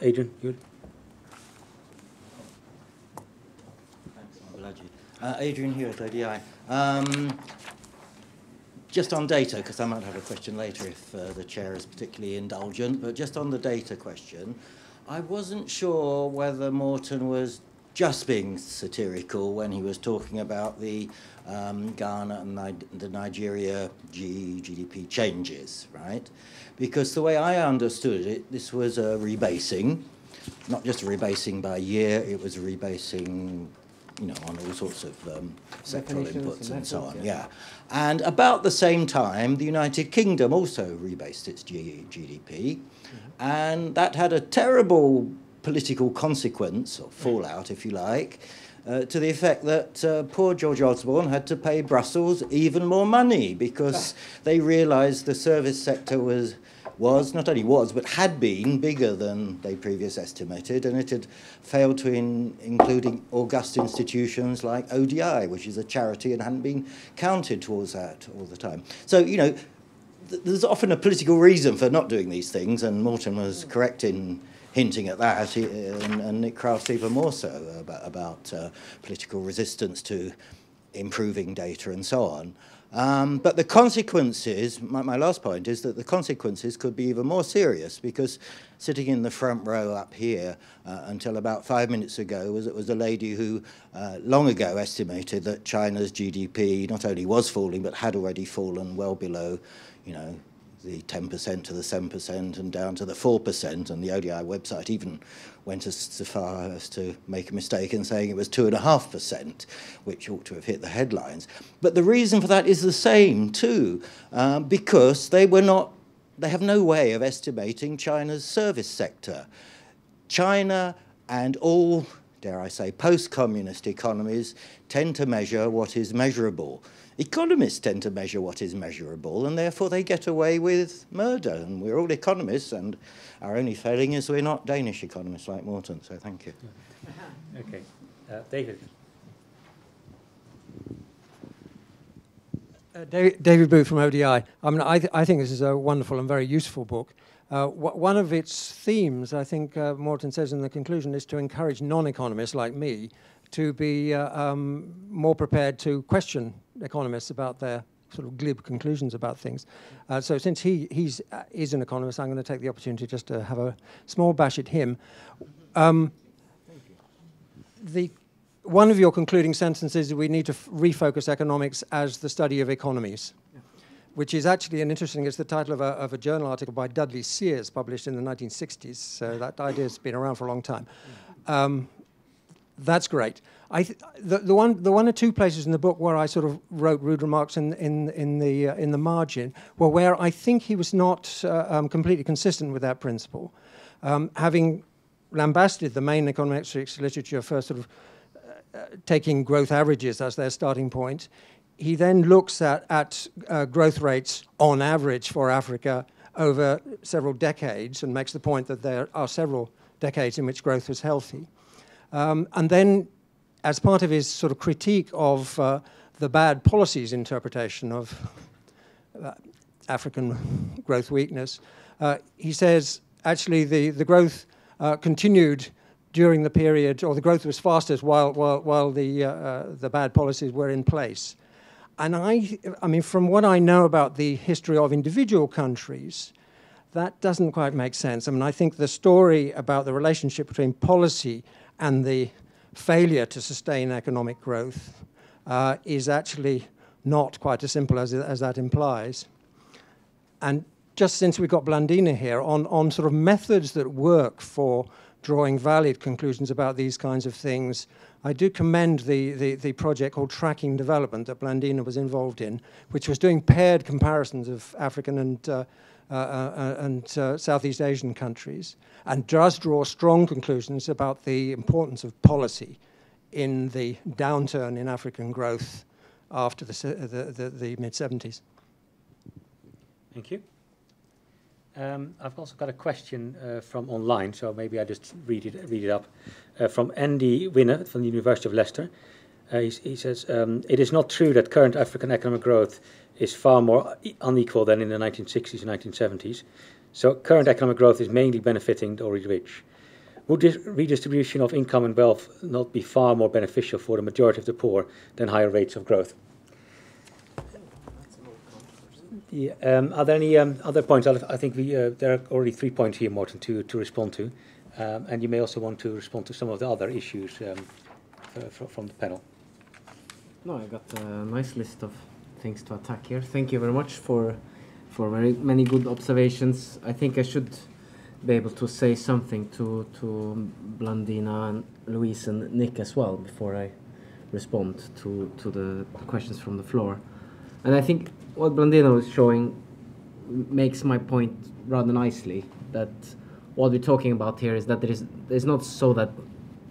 Adrian, you? Adrian here at ODI. Just on data, because I might have a question later if the chair is particularly indulgent, but just on the data question, I wasn't sure whether Morton was just being satirical when he was talking about the Ghana and the Nigeria GDP changes, right? Because the way I understood it, this was a rebasing, not just a rebasing by year, it was a rebasing, you know, on all sorts of sectoral inputs and so on, yeah. And about the same time, the United Kingdom also rebased its GDP, and that had a terrible political consequence, or fallout, if you like, to the effect that poor George Osborne had to pay Brussels even more money because they realised the service sector was not only was, but had been bigger than they previously estimated, and it had failed to include august institutions like ODI, which is a charity and hadn't been counted towards that all the time. So, you know, there's often a political reason for not doing these things, and Morton was correct in hinting at that, and Nick Kraft even more so about political resistance to improving data and so on. But the consequences, my last point is that the consequences could be even more serious, because sitting in the front row up here until about 5 minutes ago was a lady who long ago estimated that China's GDP not only was falling but had already fallen well below, you know, the 10% to the 7% and down to the 4%, and the ODI website even went as far as to make a mistake in saying it was 2.5%, which ought to have hit the headlines. But the reason for that is the same too, because they have no way of estimating China's service sector. China and all, dare I say, post-communist economies tend to measure what is measurable. Economists tend to measure what is measurable, and therefore they get away with murder. And we're all economists, and our only failing is we're not Danish economists like Morton. So thank you. Okay, David. David Booth from ODI. I mean, I think this is a wonderful and very useful book. One of its themes, I think Morton says in the conclusion, is to encourage non-economists like me to be more prepared to question economists about their sort of glib conclusions about things. So since he is an economist, I'm going to take the opportunity just to have a small bash at him. One of your concluding sentences is we need to refocus economics as the study of economies, which is actually it's the title of a journal article by Dudley Sears published in the 1960s. So that idea has been around for a long time. That's great. The one or two places in the book where I sort of wrote rude remarks in the margin were where I think he was not completely consistent with that principle. Having lambasted the main econometrics literature for sort of taking growth averages as their starting point, he then looks at growth rates on average for Africa over several decades and makes the point that there are several decades in which growth was healthy. And then, as part of his sort of critique of the bad policies interpretation of African growth weakness, he says, actually, the growth continued during the period, or the growth was fastest while the bad policies were in place. And I mean, from what I know about the history of individual countries, that doesn't quite make sense. I mean, I think the story about the relationship between policy and the failure to sustain economic growth is actually not quite as simple as that implies. And just since we've got Blandina here, on sort of methods that work for drawing valid conclusions about these kinds of things, I do commend the project called Tracking Development that Blandina was involved in, which was doing paired comparisons of African and Southeast Asian countries, and does draw strong conclusions about the importance of policy in the downturn in African growth after the mid-70s. Thank you. I've also got a question from online, so maybe I just read it up. From Andy Winner from the University of Leicester. He says, it is not true that current African economic growth is far more unequal than in the 1960s and 1970s. So current economic growth is mainly benefiting the already rich. would this redistribution of income and wealth not be far more beneficial for the majority of the poor than higher rates of growth? Yeah, are there any other points? I think there are already 3 points here, Morten, to respond to. And you may also want to respond to some of the other issues from the panel. No, I got a nice list of things to attack here. Thank you very much for very many good observations. I think I should be able to say something to Blandina and Louise and Nick as well before I respond to the questions from the floor. And I think what Blandina was showing makes my point rather nicely, that what we're talking about here is that it's not so that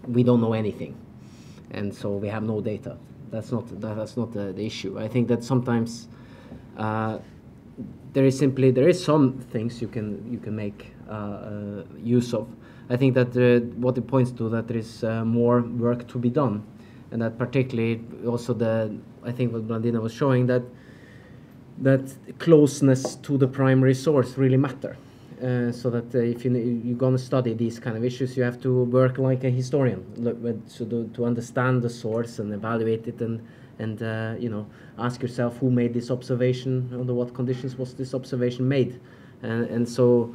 we don't know anything and so we have no data. That's not the issue. I think that sometimes there is some things you can make use of. I think that what it points to, that there is more work to be done, and that particularly also I think what Blandina was showing, that closeness to the primary source really matter. So that if you're going to study these kind of issues, you have to work like a historian, to understand the source and evaluate it, and ask yourself who made this observation, under what conditions was this observation made, and so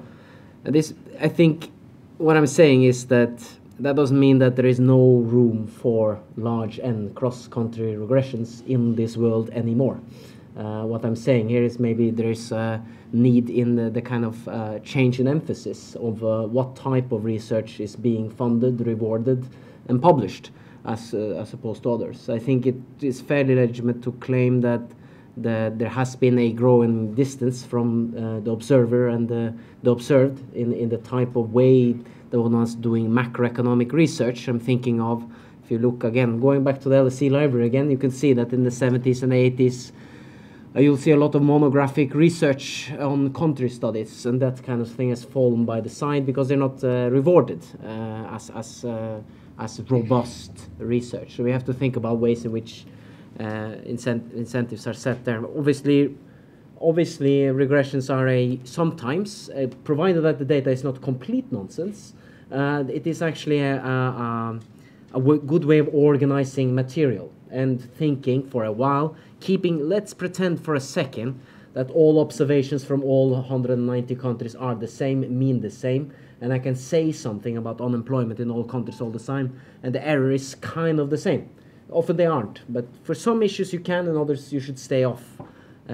this. I think what I'm saying is that doesn't mean that there is no room for large and cross-country regressions in this world anymore. What I'm saying here is maybe there is a need in the kind of change in emphasis of what type of research is being funded, rewarded, and published as opposed to others. I think it is fairly legitimate to claim that there has been a growing distance from the observer and the observed in the type of way the ones doing macroeconomic research. I'm thinking of, if you look again, going back to the LSE library again, you can see that in the 70s and 80s, you'll see a lot of monographic research on country studies, and that kind of thing has fallen by the side because they're not rewarded as robust research. So we have to think about ways in which incentives are set there. Obviously, regressions are sometimes, provided that the data is not complete nonsense, it is actually a good way of organizing material and thinking for a while, let's pretend for a second that all observations from all 190 countries are the same, mean the same, and I can say something about unemployment in all countries all the time, and the error is kind of the same. Often they aren't, but for some issues you can, and others you should stay off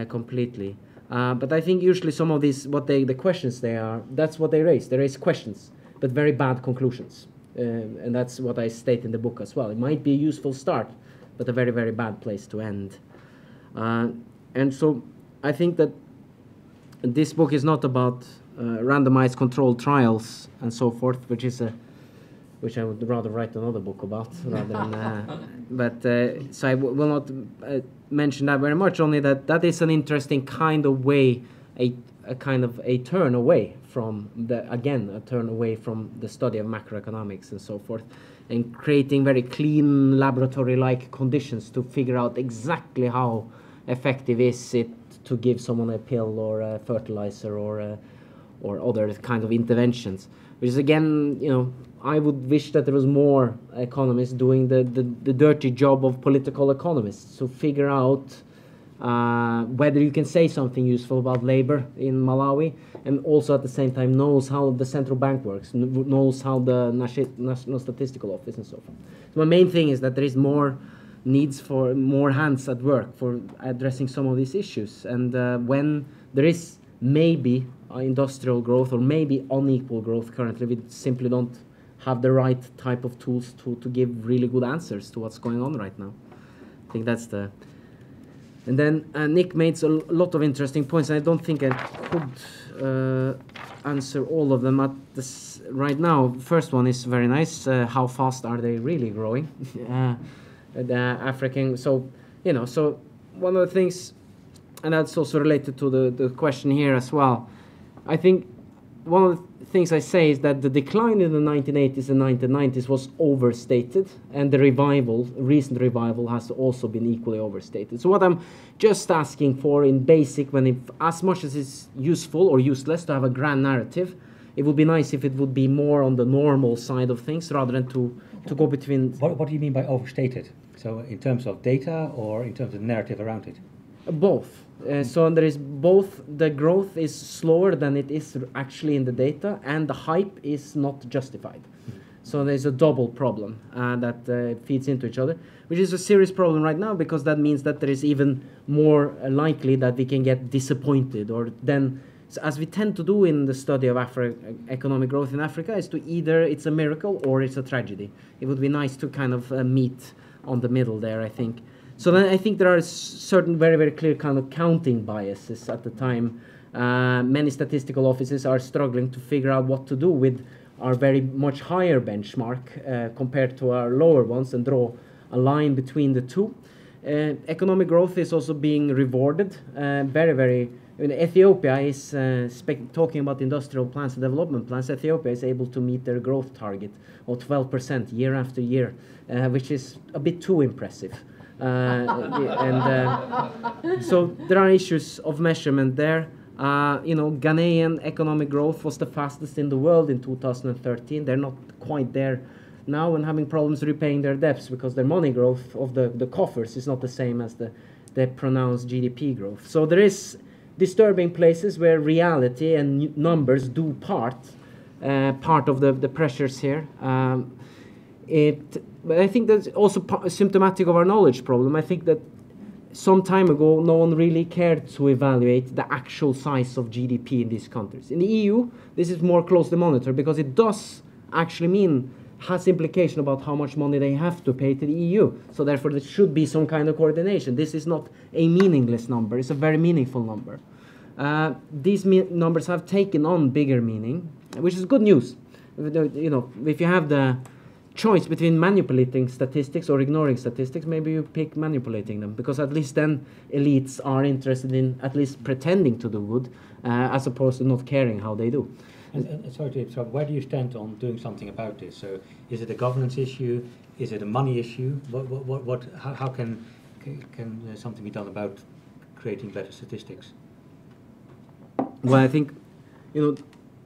completely. But I think usually some of these, the questions that's what they raise. They raise questions, but very bad conclusions. And that's what I state in the book as well. It might be a useful start, but a very, very bad place to end. And so I think that this book is not about randomized controlled trials and so forth, which I would rather write another book about rather than. So I will not mention that very much. Only that is an interesting kind of way, a kind of a turn away from a turn away from the study of macroeconomics and so forth, and creating very clean laboratory-like conditions to figure out exactly how effective is it to give someone a pill or a fertilizer or other kind of interventions. Which is again, I would wish that there was more economists doing the dirty job of political economists to figure out whether you can say something useful about labor in Malawi, and also at the same time knows how the central bank works, knows how the National Statistical Office and so forth. So my main thing is that there is more needs for more hands at work for addressing some of these issues, and when there is maybe industrial growth or maybe unequal growth currently, we simply don't have the right type of tools to give really good answers to what's going on right now. I think that's the... And then Nick made a lot of interesting points, and I don't think I could answer all of them at this right now. First one is very nice. How fast are they really growing? The African... So one of the things, and that's also related to the question here as well, I think one of the things I say is that the decline in the 1980s and 1990s was overstated, and the recent revival has also been equally overstated. So what I'm just asking for in basic, as much as it's useful or useless to have a grand narrative, it would be nice if it would be more on the normal side of things rather than to go between. What do you mean by overstated? So in terms of data or in terms of narrative around it? Both. So there is both. The growth is slower than it is actually in the data, and the hype is not justified. So there's a double problem that feeds into each other, which is a serious problem right now, because that means that there is even more likely that we can get disappointed, or then, as we tend to do in the study of economic growth in Africa, is to either it's a miracle or it's a tragedy. It would be nice to kind of meet on the middle there, I think. So then I think there are certain very, very clear kind of counting biases at the time. Many statistical offices are struggling to figure out what to do with our very much higher benchmark compared to our lower ones, and draw a line between the two. Economic growth is also being rewarded. Very, very. I mean, Ethiopia is talking about industrial plans and development plans. Ethiopia is able to meet their growth target of 12% year after year, which is a bit too impressive. So there are issues of measurement there. Ghanaian economic growth was the fastest in the world in 2013. They're not quite there now, and having problems repaying their debts because their money growth of the coffers is not the same as the pronounced GDP growth. So there is disturbing places where reality and numbers do part of the pressures here. But I think that's also symptomatic of our knowledge problem. I think that some time ago, no one really cared to evaluate the actual size of GDP in these countries. In the EU, this is more closely monitored because it does actually has implication about how much money they have to pay to the EU. So therefore, there should be some kind of coordination. This is not a meaningless number. It's a very meaningful number. These numbers have taken on bigger meaning, which is good news. If you have the choice between manipulating statistics or ignoring statistics, maybe you pick manipulating them, because at least then elites are interested in at least pretending to do good, as opposed to not caring how they do. And sorry to interrupt, where do you stand on doing something about this? So is it a governance issue? Is it a money issue? How can something be done about creating better statistics? Well, I think,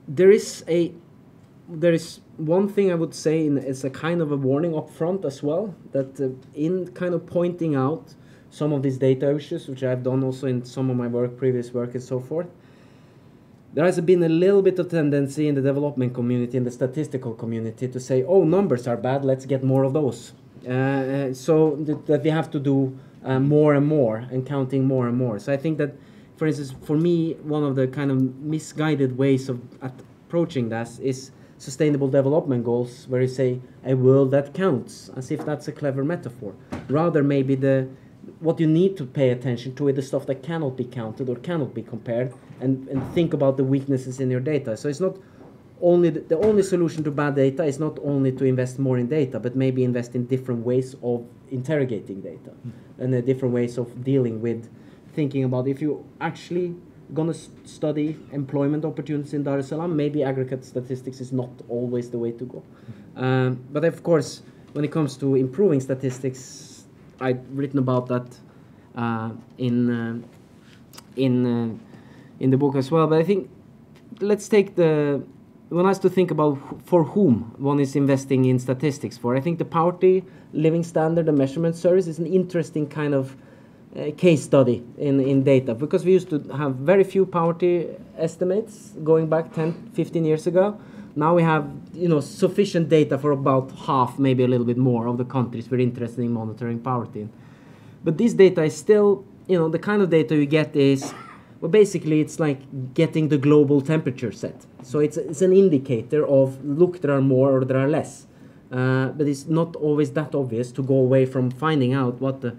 there is one thing I would say it's a kind of a warning up front as well, that in kind of pointing out some of these data issues, which I've done also in some of my previous work and so forth, there has been a little bit of tendency in the development community, in the statistical community, to say, oh, numbers are bad, let's get more of those. So that we have to do more and more, and counting more and more. So I think that, for instance, for me, one of the kind of misguided ways of approaching this is sustainable development goals, where you say a world that counts, as if that's a clever metaphor. Rather, maybe what you need to pay attention to is the stuff that cannot be counted or cannot be compared, and think about the weaknesses in your data. So it's not only the only solution to bad data is not only to invest more in data, but maybe invest in different ways of interrogating data, and different ways of dealing with, thinking about if you actually going to study employment opportunities in Dar es Salaam, maybe aggregate statistics is not always the way to go. But of course, when it comes to improving statistics, I've written about that in the book as well. But I think let's take one has to think about for whom one is investing in statistics for. I think the Poverty Living Standard and Measurement Service is an interesting kind of case study in data, because we used to have very few poverty estimates going back 10, 15 years ago. Now we have sufficient data for about half, maybe a little bit more, of the countries we're interested in monitoring poverty in. But this data is still, the kind of data you get is, well, basically it's like getting the global temperature set. So it's an indicator of, look, there are more or there are less. But it's not always that obvious to go away from finding out what the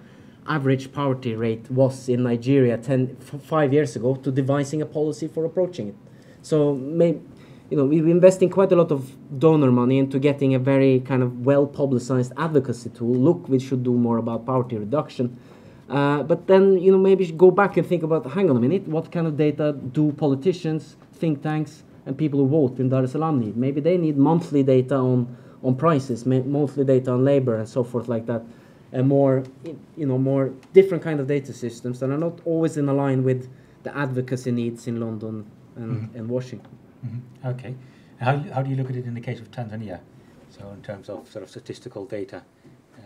average poverty rate was in Nigeria 5 years ago to devising a policy for approaching it. So we're investing quite a lot of donor money into getting a very kind of well-publicized advocacy tool. Look, we should do more about poverty reduction. But then, maybe go back and think about, hang on a minute, what kind of data do politicians, think tanks, and people who vote in Dar es Salaam need? Maybe they need monthly data on prices, monthly data on labor, and so forth like that. And more different kind of data systems that are not always in line with the advocacy needs in London and Washington. Mm-hmm. Okay, How do you look at it in the case of Tanzania? So in terms of sort of statistical data,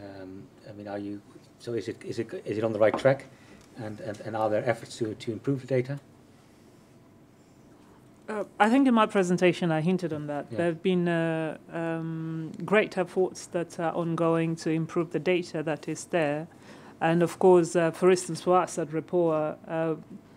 I mean, is it on the right track, and are there efforts to improve the data? I think in my presentation I hinted on that. Yeah. There have been great efforts that are ongoing to improve the data that is there. And of course, for instance, for us at Rapport,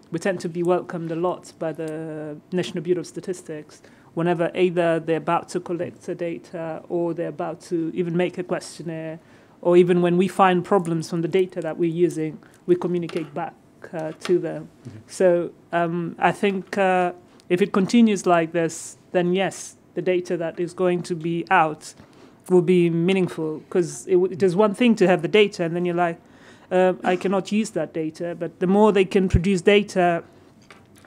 we tend to be welcomed a lot by the National Bureau of Statistics whenever either they're about to collect the data or they're about to even make a questionnaire, or even when we find problems from the data that we're using, we communicate back to them. Mm-hmm. So I think if it continues like this, then yes, the data that is going to be out will be meaningful, because it is one thing to have the data and then you're like, I cannot use that data, but the more they can produce data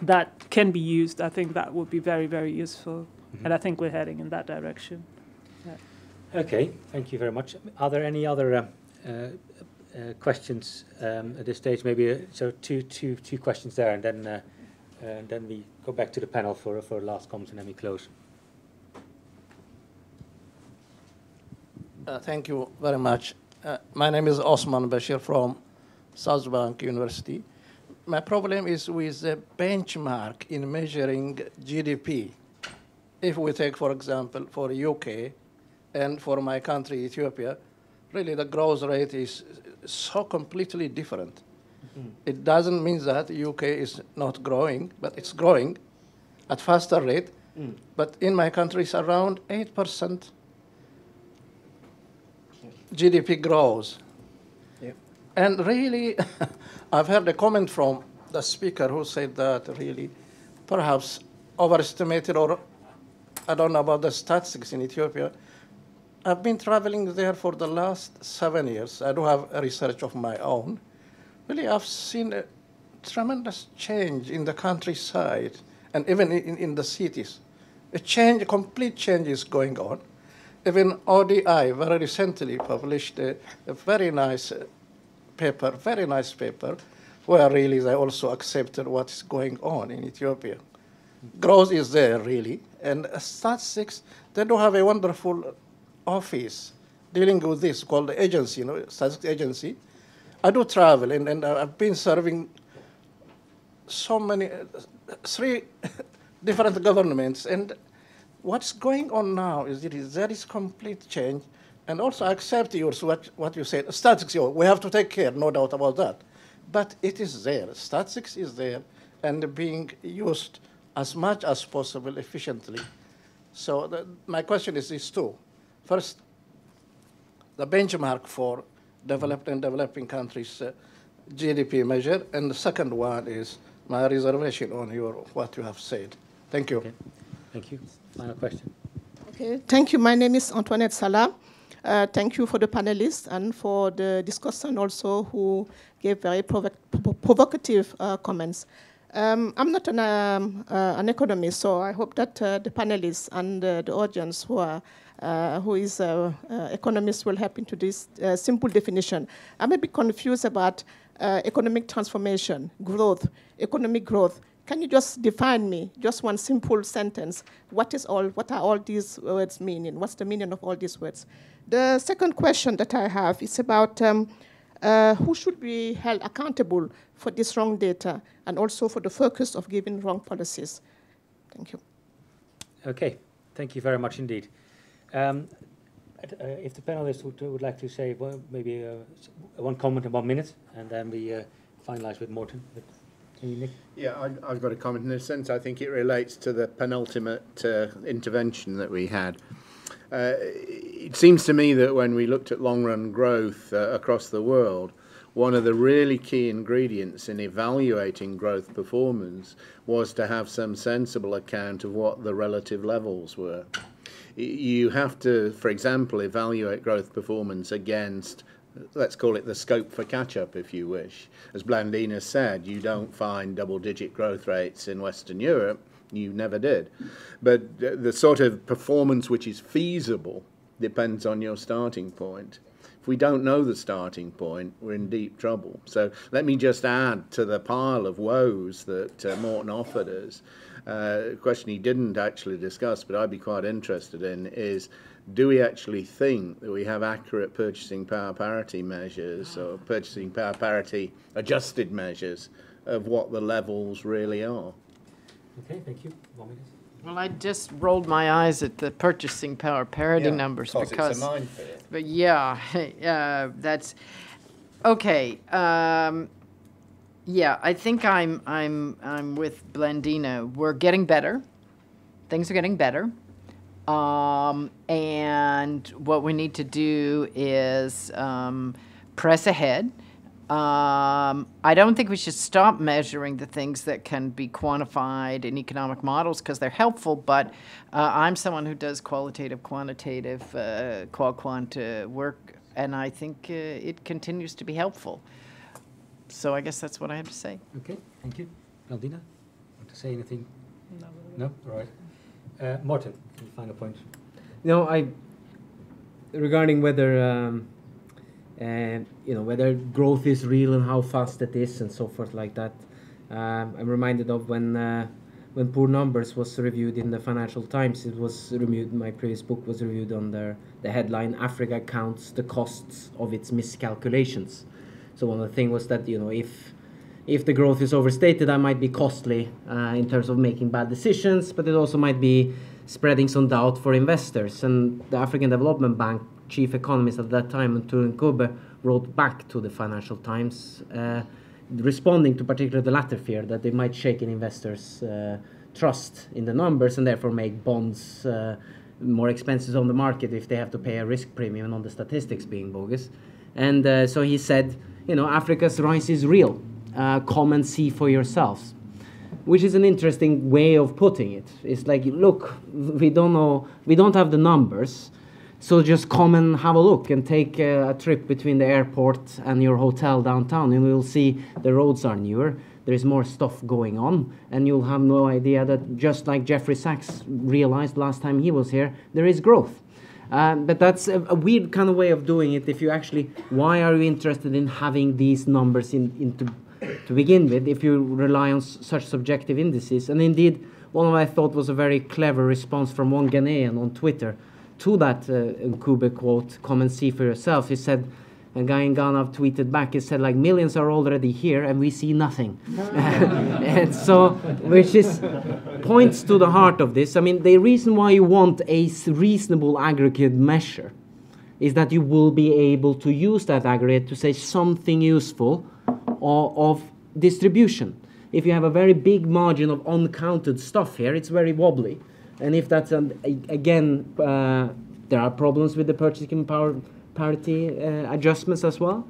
that can be used, I think that would be very, very useful. Mm-hmm. And I think we're heading in that direction. Yeah. Okay, thank you very much. Are there any other questions at this stage? Maybe so two questions there, and then we go back to the panel for last comments, and then we close. Thank you very much. My name is Osman Bashir from South Bank University. My problem is with the benchmark in measuring GDP. If we take, for example, for UK and for my country, Ethiopia, really the growth rate is so completely different. Mm-hmm. It doesn't mean that UK is not growing, but it's growing at faster rate. Mm. But in my country, it's around 8% GDP grows. Yeah. And really, I've heard a comment from the speaker who said that really perhaps overestimated, or I don't know about the statistics in Ethiopia. I've been traveling there for the last 7 years. I do have a research of my own. Really, I've seen a tremendous change in the countryside and even in the cities. A complete change is going on. Even ODI very recently published a very nice paper, where really they also accepted what's going on in Ethiopia. Growth is there, really. And statistics, they do have a wonderful office dealing with this called the agency, statistics agency. I do travel, and I've been serving so many, 3 different governments, and what's going on now is there is complete change, and also I accept what you said. Statistics, we have to take care, no doubt about that, but it is there. Statistics is there and being used as much as possible efficiently. So my question is these two. First, the benchmark for developed and developing countries GDP measure, and the second one is my reservation on what you have said. Thank you. Okay. Thank you. Final question. Okay, thank you. My name is Antoinette Salah. Thank you for the panelists and for the discussant also, who gave very provocative comments. I'm not an economist, so I hope that the panelists and the audience who is economists will help into this simple definition. I'm a bit confused about economic transformation, growth, economic growth. Can you just define me, just one simple sentence, what are all these words meaning? What's the meaning of all these words? The second question that I have is about who should be held accountable for this wrong data and also for the focus of giving wrong policies. Thank you. Okay, thank you very much indeed. If the panelists would like to say maybe one comment in 1 minute, and then we finalize with Morten. Nick? Yeah, I've got a comment in this sense. I think it relates to the penultimate intervention that we had. It seems to me that when we looked at long-run growth across the world, one of the really key ingredients in evaluating growth performance was to have some sensible account of what the relative levels were. You have to, for example, evaluate growth performance against, let's call it the scope for catch-up, if you wish. As Blandina said, you don't find double-digit growth rates in Western Europe. You never did. But the sort of performance which is feasible depends on your starting point. If we don't know the starting point, we're in deep trouble. So let me just add to the pile of woes that Morten offered us. A question he didn't actually discuss, but I'd be quite interested in, is do we actually think that we have accurate purchasing power parity measures or purchasing power parity adjusted measures of what the levels really are? Okay, thank you. 1 minute. Well, I just rolled my eyes at the purchasing power parity numbers because it's a minefield. But yeah, that's okay. Yeah, I think I'm with Blandina. We're getting better. Things are getting better. And what we need to do is press ahead. I don't think we should stop measuring the things that can be quantified in economic models because they're helpful, but I'm someone who does qualitative, quantitative, quant work, and I think it continues to be helpful. So I guess that's what I have to say. Okay, thank you. Blandina, want to say anything? No. No? All right. Martin, any final point? No, regarding whether whether growth is real and how fast it is and so forth like that. I'm reminded of when Poor Numbers was reviewed in the Financial Times. It was reviewed. My previous book was reviewed on the headline: "Africa counts the costs of its miscalculations." So one of the things was that if the growth is overstated, that might be costly in terms of making bad decisions, but it also might be spreading some doubt for investors. And the African Development Bank chief economist at that time, Turin Kube, wrote back to the Financial Times, responding to particularly the latter fear that they might shake in investors' trust in the numbers and therefore make bonds more expensive on the market if they have to pay a risk premium on the statistics being bogus. And so he said, Africa's rise is real. Come and see for yourselves. Which is an interesting way of putting it. It's like, look, we don't know, we don't have the numbers, so just come and have a look and take a trip between the airport and your hotel downtown, and you'll see the roads are newer, there is more stuff going on, and you'll have no idea that, just like Jeffrey Sachs realized last time he was here, there is growth. But that's a weird kind of way of doing it. If you actually, why are you interested in having these numbers to begin with, if you rely on such subjective indices? And indeed, one of I thought was a very clever response from one Ghanaian on Twitter to that Nkube quote, "Come and see for yourself." He said, a guy in Ghana tweeted back, he said, like, millions are already here and we see nothing. And so, which is points to the heart of this. I mean, the reason why you want a reasonable aggregate measure is that you will be able to use that aggregate to say something useful of distribution. If you have a very big margin of uncounted stuff here, it's very wobbly. And if that's, again, there are problems with the purchasing power parity adjustments as well,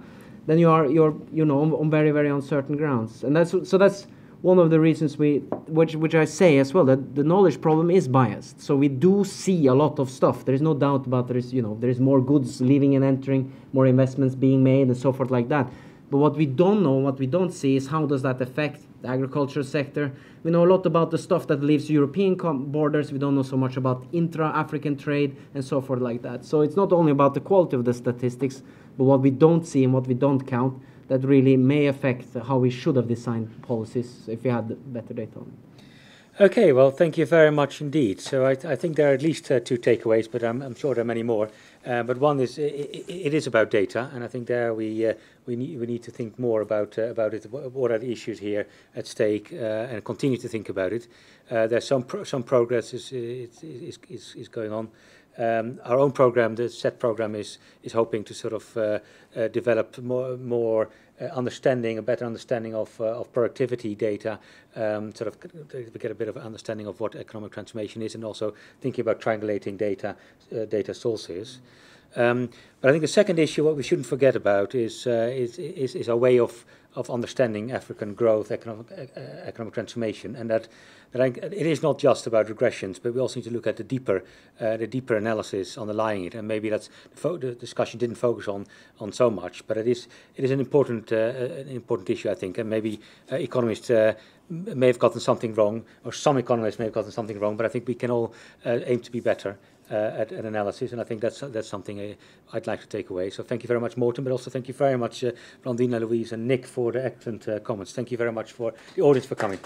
then you're on very, very uncertain grounds. And that's one of the reasons which I say as well, that the knowledge problem is biased. So we do see a lot of stuff. There is no doubt about there is more goods leaving and entering, more investments being made, and so forth like that. But what we don't know, what we don't see, is how does that affect the agricultural sector. We know a lot about the stuff that leaves European borders. We don't know so much about intra-African trade and so forth like that. So it's not only about the quality of the statistics, but what we don't see and what we don't count that really may affect how we should have designed policies if we had better data on it. Okay, well, thank you very much indeed. So I think there are at least 2 takeaways, but I'm sure there are many more. But one is it is about data, and I think there we need to think more about it. What are the issues here at stake, and continue to think about it. There's some progress is going on. Our own program, the SET program, is hoping to sort of develop more understanding, a better understanding of productivity data, sort of to get a bit of understanding of what economic transformation is, and also thinking about triangulating data sources. But I think the second issue, what we shouldn't forget about, is a way of understanding African growth, economic transformation, and that it is not just about regressions, but we also need to look at the deeper analysis underlying it. And maybe that's the discussion didn't focus on so much, but it is an important issue, I think. And maybe economists may have gotten something wrong, or some economists may have gotten something wrong. But I think we can all aim to be better at analysis, and I think that's something I'd like to take away. So thank you very much, Morten, but also thank you very much, Blandina, Louise, and Nick, for the excellent comments. Thank you very much for the audience for coming.